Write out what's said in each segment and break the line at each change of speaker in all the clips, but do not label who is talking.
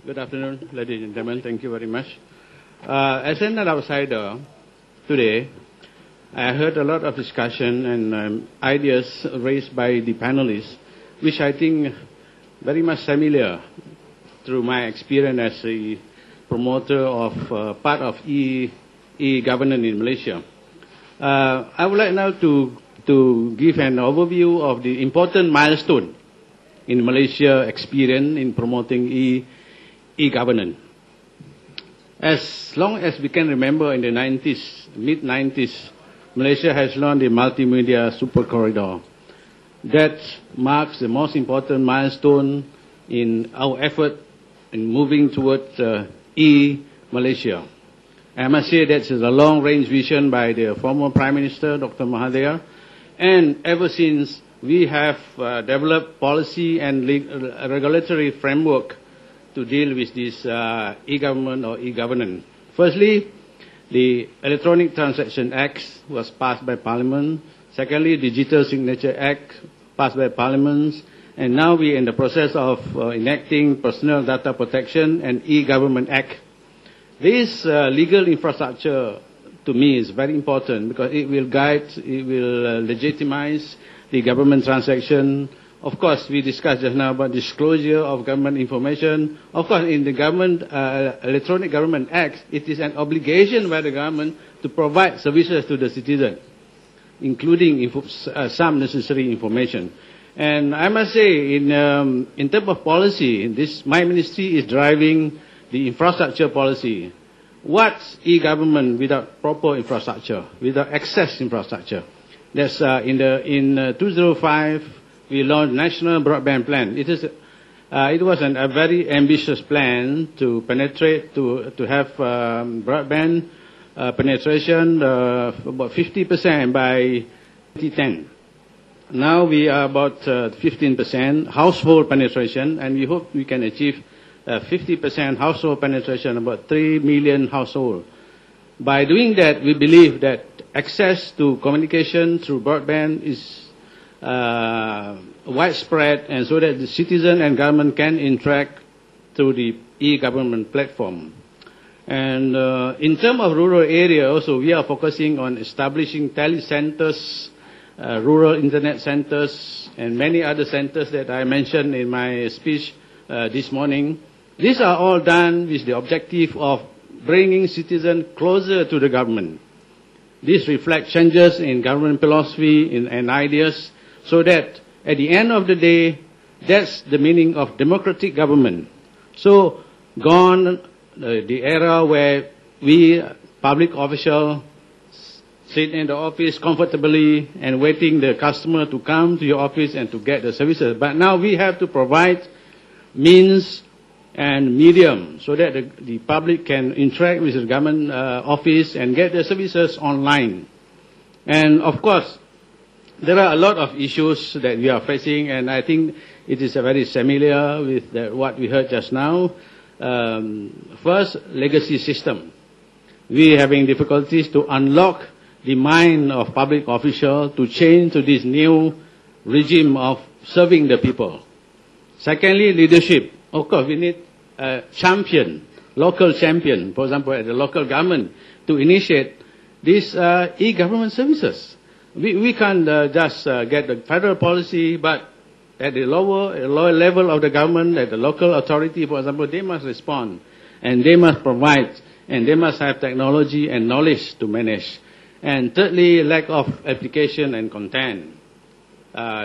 Good afternoon, ladies and gentlemen. Thank you very much. As an outsider today, I heard a lot of discussion and ideas raised by the panelists, which I think very much familiar through my experience as a promoter of part of e-governance in Malaysia. I would like now to give an overview of the important milestone in Malaysia experience in promoting e-governance. As long as we can remember, in the mid-90s, Malaysia has launched the multimedia super corridor. That marks the most important milestone in our effort in moving towards e-Malaysia. I must say that's a long-range vision by the former Prime Minister, Dr. Mahathir, and ever since we have developed policy and regulatory framework to deal with this e-government or e-governance. Firstly, the Electronic Transaction Act was passed by Parliament. Secondly, Digital Signature Act passed by Parliament. And now we are in the process of enacting Personal Data Protection and E-Government Act. This legal infrastructure, to me, is very important because it will guide, it will legitimize the government transaction. Of course, we discussed just now about disclosure of government information. Of course, in the government Electronic Government Act, it is an obligation by the government to provide services to the citizen, including some necessary information. And I must say, in terms of policy, my ministry is driving the infrastructure policy. What's e-government without proper infrastructure, without access infrastructure? That's in 2005. We launched National Broadband Plan. It was a very ambitious plan to penetrate, to have broadband penetration about 50% by 2010. Now we are about 15% household penetration, and we hope we can achieve 50% household penetration, about 3 million households. By doing that, we believe that access to communication through broadband is widespread, and so that the citizen and government can interact through the e-government platform. And in terms of rural area also, we are focusing on establishing telecenters, rural internet centers, and many other centers that I mentioned in my speech this morning. These are all done with the objective of bringing citizens closer to the government. This reflects changes in government philosophy and ideas, so that at the end of the day, that's the meaning of democratic government. So, gone the era where we, public officials, sit in the office comfortably and waiting the customer to come to your office and to get the services. But now we have to provide means and medium so that the public can interact with the government office and get the services online. And of course, there are a lot of issues that we are facing, and I think it is very familiar with what we heard just now. First, legacy system. We are having difficulties to unlock the mind of public officials to change to this new regime of serving the people. Secondly, leadership. Of course, we need a champion, local champion, for example, at the local government, to initiate these e-government services. We can't just get the federal policy, but at the lower level of the government, at the local authority, for example, they must respond, and they must provide, and they must have technology and knowledge to manage. And thirdly, lack of application and content.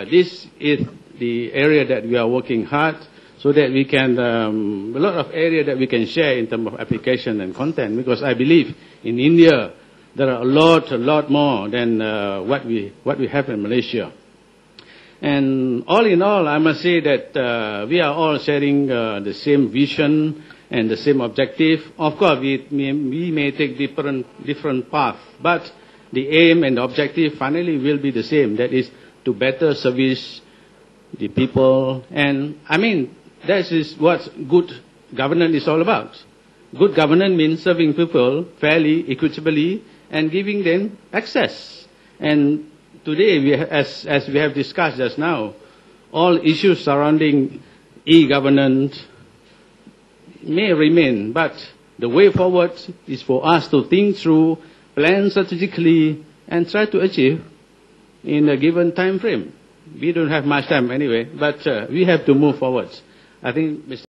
This is the area that we are working hard, so that we can, a lot of area that we can share in terms of application and content, because I believe in India, there are a lot more than what we have in Malaysia. And all in all, I must say that we are all sharing the same vision and the same objective. Of course, we may take different paths, but the aim and the objective finally will be the same. That is to better service the people. And I mean, that is what good governance is all about. Good governance means serving people fairly, equitably, and giving them access. And today, as we have discussed just now, all issues surrounding e-governance, may remain, but the way forward is for us to think through, plan strategically, and try to achieve in a given time frame. We don't have much time anyway, but we have to move forward. I think Mr.